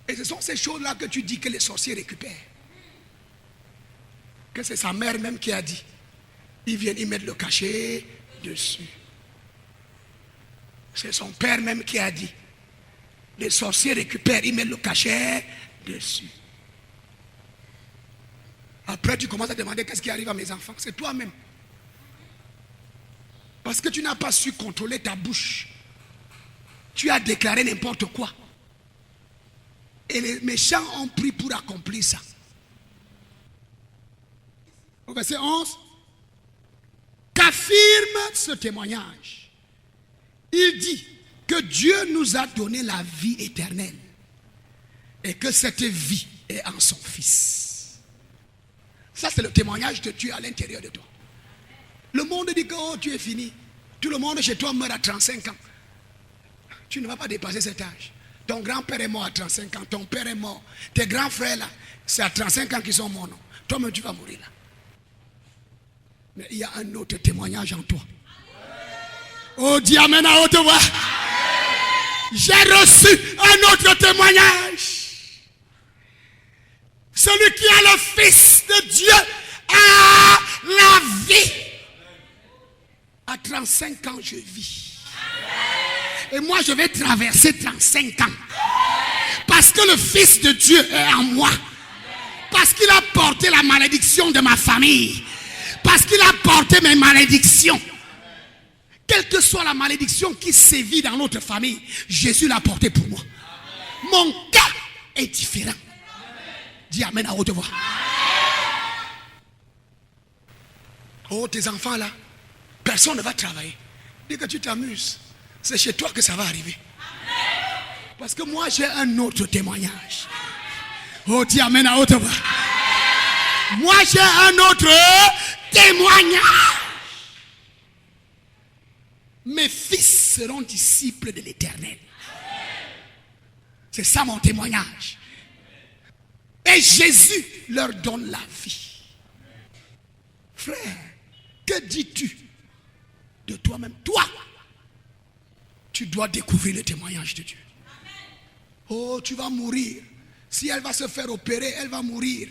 Et ce sont ces choses-là que tu dis que les sorciers récupèrent. Que c'est sa mère même qui a dit. Ils viennent y mettre le cachet dessus. C'est son père même qui a dit. Les sorciers récupèrent, ils mettent le cachet dessus. Après, tu commences à demander qu'est-ce qui arrive à mes enfants. C'est toi-même. Parce que tu n'as pas su contrôler ta bouche. Tu as déclaré n'importe quoi. Et les méchants ont pris pour accomplir ça. Au verset 11. Qu'affirme ce témoignage? Il dit que Dieu nous a donné la vie éternelle. Et que cette vie est en son Fils. Ça, c'est le témoignage de Dieu à l'intérieur de toi. Le monde dit que oh, tu es fini. Tout le monde chez toi meurt à 35 ans. Tu ne vas pas dépasser cet âge. Ton grand-père est mort à 35 ans. Ton père est mort. Tes grands frères là, c'est à 35 ans qu'ils sont morts. Toi-même, tu vas mourir là. Mais il y a un autre témoignage en toi. Oh, dis amen à haute voix. J'ai reçu un autre témoignage. Celui qui a le Fils de Dieu a la vie. À 35 ans, je vis. Et moi, je vais traverser 35 ans. Parce que le Fils de Dieu est en moi. Parce qu'il a porté la malédiction de ma famille. Parce qu'il a porté mes malédictions. Quelle que soit la malédiction qui sévit dans notre famille, Jésus l'a porté pour moi. Mon cas est différent. Dis amen à haute voix. Oh, tes enfants là, personne ne va travailler. Dès que tu t'amuses, c'est chez toi que ça va arriver. Parce que moi j'ai un autre témoignage. Oh, dis amen à haute voix. Moi j'ai un autre témoignage. Mes fils seront disciples de l'Éternel. C'est ça mon témoignage. Et Jésus leur donne la vie. Frère, que dis-tu de toi-même? Toi, tu dois découvrir le témoignage de Dieu. Oh, tu vas mourir. Si elle va se faire opérer, elle va mourir.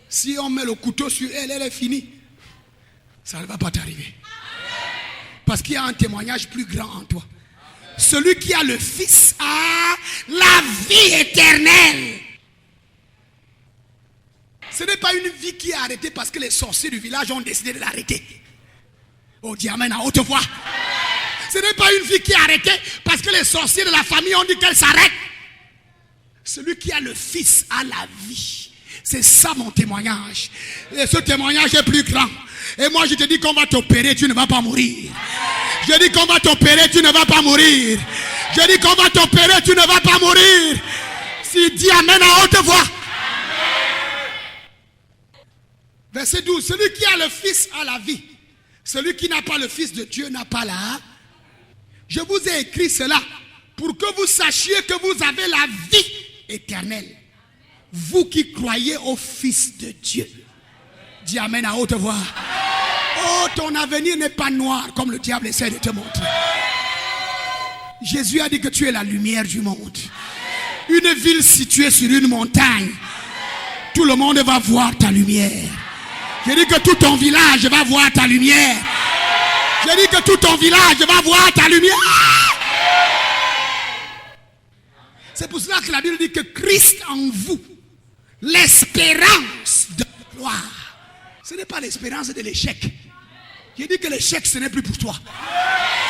Si on met le couteau sur elle, elle est finie. Ça ne va pas t'arriver. Parce qu'il y a un témoignage plus grand en toi. Celui qui a le Fils a la vie éternelle. Ce n'est pas une vie qui est arrêtée parce que les sorciers du village ont décidé de l'arrêter. Oh, dis amen à haute voix. Ce n'est pas une vie qui est arrêtée parce que les sorciers de la famille ont dit qu'elle s'arrête. Celui qui a le Fils a la vie. C'est ça mon témoignage. Et ce témoignage est plus grand. Et moi je te dis qu'on va t'opérer, tu ne vas pas mourir. Je dis qu'on va t'opérer, tu ne vas pas mourir. Je dis qu'on va t'opérer, tu ne vas pas mourir. Si dis amen à haute voix. Verset 12. Celui qui a le Fils a la vie. Celui qui n'a pas le Fils de Dieu n'a pas la. Je vous ai écrit cela pour que vous sachiez que vous avez la vie éternelle. Vous qui croyez au Fils de Dieu. Dis amen à haute voix. Oh, ton avenir n'est pas noir comme le diable essaie de te montrer. Jésus a dit que tu es la lumière du monde. Une ville située sur une montagne. Tout le monde va voir ta lumière. Je dis que tout ton village va voir ta lumière. Je dis que tout ton village va voir ta lumière. C'est pour cela que la Bible dit que Christ en vous, l'espérance de gloire. Ce n'est pas l'espérance de l'échec. Je dis que l'échec, ce n'est plus pour toi.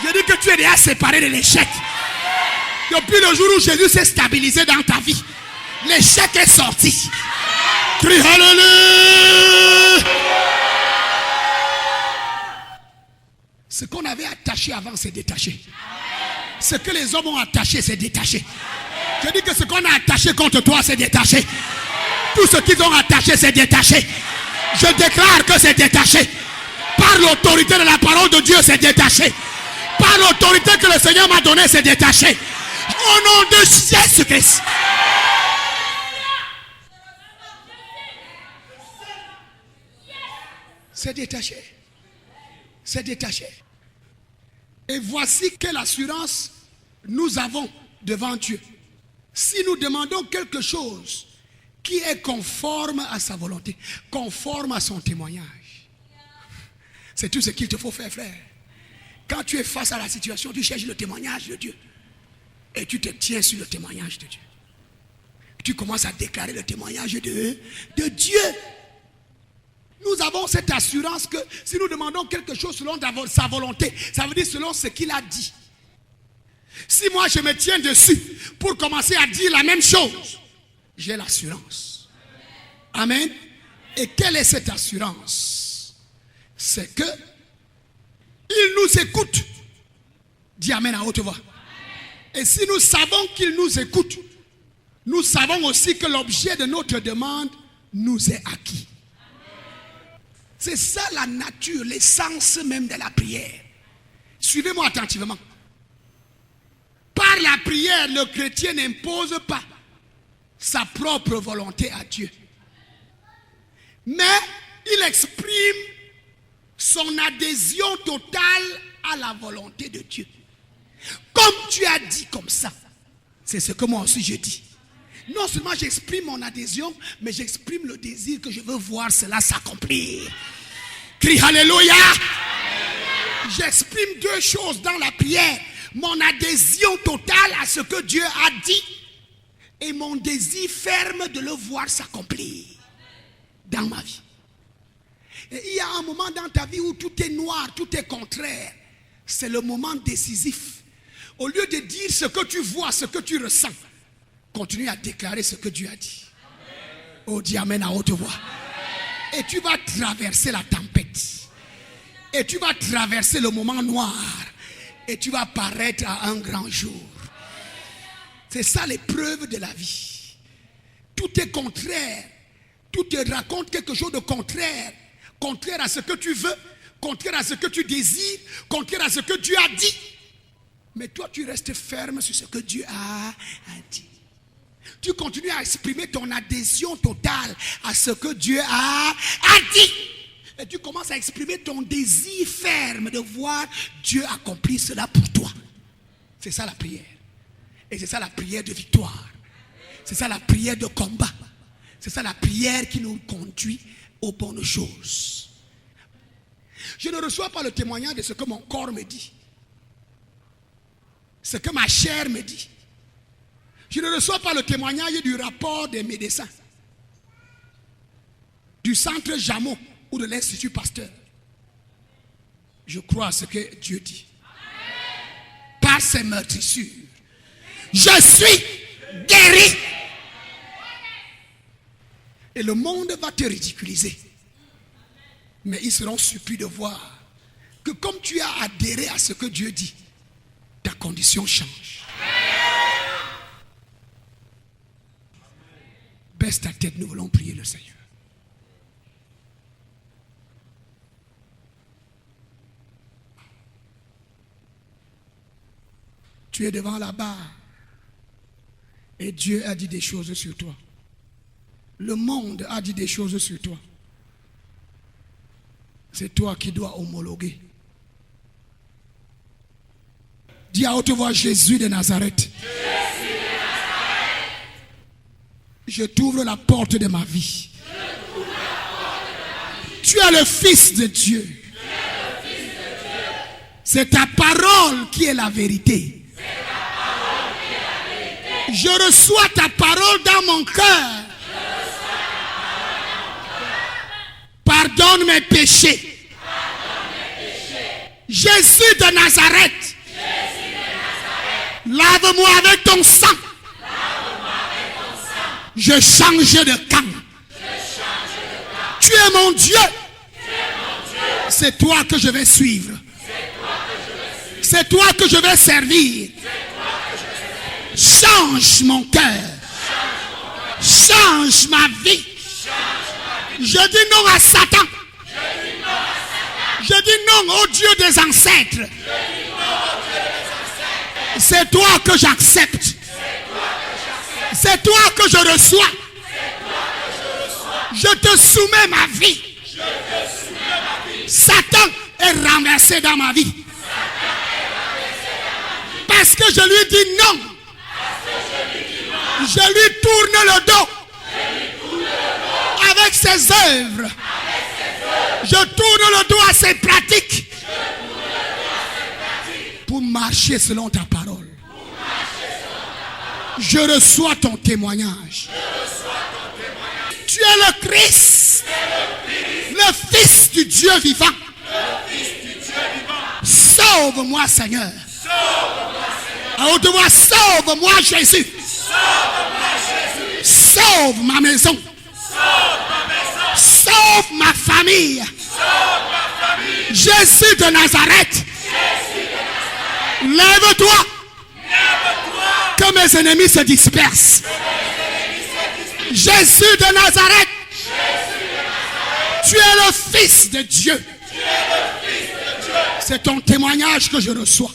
Je dis que tu es déjà séparé de l'échec. Depuis le jour où Jésus s'est stabilisé dans ta vie, l'échec est sorti. Crie Alléluia. Ce qu'on avait attaché avant, c'est détaché. Ce que les hommes ont attaché, c'est détaché. Je dis que ce qu'on a attaché contre toi, c'est détaché. Tout ce qu'ils ont attaché, c'est détaché. Je déclare que c'est détaché. Par l'autorité de la parole de Dieu, c'est détaché. Par l'autorité que le Seigneur m'a donnée, c'est détaché. Au nom de Jésus-Christ. C'est détaché. C'est détaché. Et voici quelle assurance nous avons devant Dieu. Si nous demandons quelque chose qui est conforme à sa volonté, conforme à son témoignage, c'est tout ce qu'il te faut faire, frère. Quand tu es face à la situation, tu cherches le témoignage de Dieu. Et tu te tiens sur le témoignage de Dieu. Tu commences à déclarer le témoignage de Dieu. Nous avons cette assurance que si nous demandons quelque chose selon sa volonté, ça veut dire selon ce qu'il a dit. Si moi je me tiens dessus pour commencer à dire la même chose, j'ai l'assurance. Amen. Et quelle est cette assurance? C'est que il nous écoute. Dis Amen à haute voix. Et si nous savons qu'il nous écoute, nous savons aussi que l'objet de notre demande nous est acquis. C'est ça la nature, l'essence même de la prière. Suivez-moi attentivement. Par la prière, le chrétien n'impose pas sa propre volonté à Dieu. Mais il exprime son adhésion totale à la volonté de Dieu. Comme tu as dit comme ça, c'est ce que moi aussi je dis. Non seulement j'exprime mon adhésion, mais j'exprime le désir que je veux voir cela s'accomplir. Crie Alléluia. J'exprime deux choses dans la prière. Mon adhésion totale à ce que Dieu a dit et mon désir ferme de le voir s'accomplir dans ma vie. Et il y a un moment dans ta vie où tout est noir, tout est contraire. C'est le moment décisif. Au lieu de dire ce que tu vois, ce que tu ressens, continue à déclarer ce que Dieu a dit. Oh, dis Amen à haute voix. Et tu vas traverser la tempête. Et tu vas traverser le moment noir. Et tu vas paraître à un grand jour. C'est ça l'épreuve de la vie. Tout est contraire. Tout te raconte quelque chose de contraire. Contraire à ce que tu veux. Contraire à ce que tu désires. Contraire à ce que Dieu a dit. Mais toi, tu restes ferme sur ce que Dieu a dit. Tu continues à exprimer ton adhésion totale à ce que Dieu a dit. Et tu commences à exprimer ton désir ferme de voir Dieu accomplir cela pour toi. C'est ça la prière. Et c'est ça la prière de victoire. C'est ça la prière de combat. C'est ça la prière qui nous conduit aux bonnes choses. Je ne reçois pas le témoignage de ce que mon corps me dit. Ce que ma chair me dit. Je ne reçois pas le témoignage du rapport des médecins, du centre Jameau ou de l'Institut Pasteur. Je crois à ce que Dieu dit. Par ses meurtrissures, je suis guéri. Et le monde va te ridiculiser. Mais ils seront surpris de voir que comme tu as adhéré à ce que Dieu dit, ta condition change. Baisse ta tête, nous voulons prier le Seigneur. Tu es devant la barre et Dieu a dit des choses sur toi. Le monde a dit des choses sur toi. C'est toi qui dois homologuer. Dis à haute voix, Jésus de Nazareth. Je t'ouvre la porte de ma vie. Tu es le Fils de Dieu. C'est ta parole qui est la vérité. Je reçois ta parole dans mon cœur. Pardonne mes péchés. Jésus de Nazareth. Lave-moi avec ton sang. Je change de camp. Tu es mon Dieu. C'est toi que je vais suivre. C'est toi que je vais servir. Change mon cœur. Change ma vie. Je dis non à Satan. Je dis non au Dieu des ancêtres. C'est toi que j'accepte. C'est toi que je reçois. Je te soumets ma vie. Satan est renversé dans ma vie. Parce que je lui dis non. Je lui tourne le dos. Avec ses œuvres. Je tourne le dos à ses pratiques. Pour marcher selon ta parole. Je reçois ton témoignage. Tu es le Christ. Le Fils du Dieu vivant. Sauve-moi, Seigneur. À haute voix, sauve-moi, Jésus. Sauve ma maison. Sauve ma famille. Jésus de Nazareth. Lève-toi. Que mes ennemis se dispersent. Jésus de Nazareth. Tu es le Fils de Dieu. C'est ton témoignage que je reçois.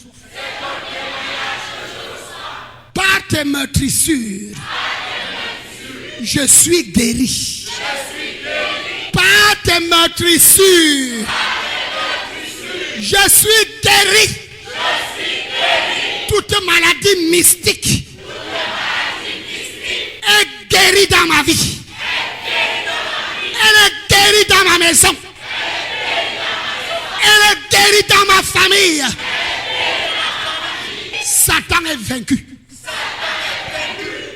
Par tes meurtrissures, je suis guéri. Par tes meurtrissures, je suis guéri. Toute maladie mystique est guérie dans ma vie. Elle est guérie dans ma maison. Elle est guérie dans ma famille. Satan est vaincu.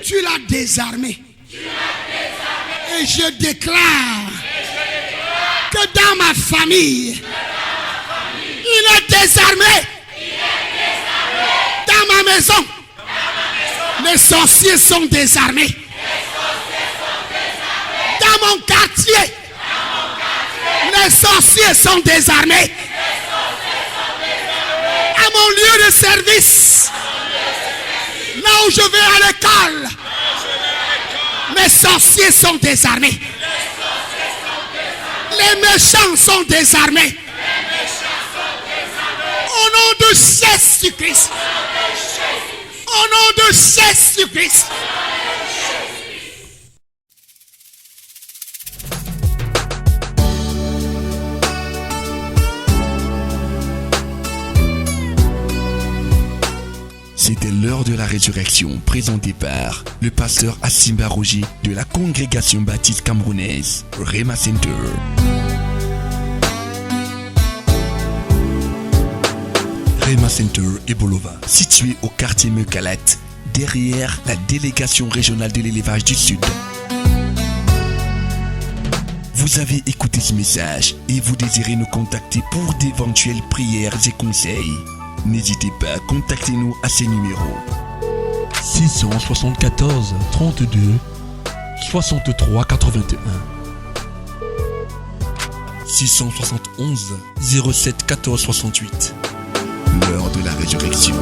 Tu l'as désarmé. Et je déclare que dans ma famille, il est désarmé. Dans ma maison, les sorciers sont désarmés. Dans mon quartier, les sorciers sont désarmés. À mon lieu de service, là où je vais à l'école, les sorciers sont désarmés. Les méchants sont désarmés. Au nom de Jésus-Christ. Au nom de Jésus-Christ. C'était l'heure de la résurrection présentée par le pasteur Asimba Roger de la congrégation baptiste camerounaise Rema Center. Rema Center et Bolova, situé au quartier Mekalat, derrière la délégation régionale de l'élevage du Sud. Vous avez écouté ce message et vous désirez nous contacter pour d'éventuelles prières et conseils. N'hésitez pas à contacter nous à ces numéros 674 32 63 81 671 07 14 68. L'heure de la résurrection.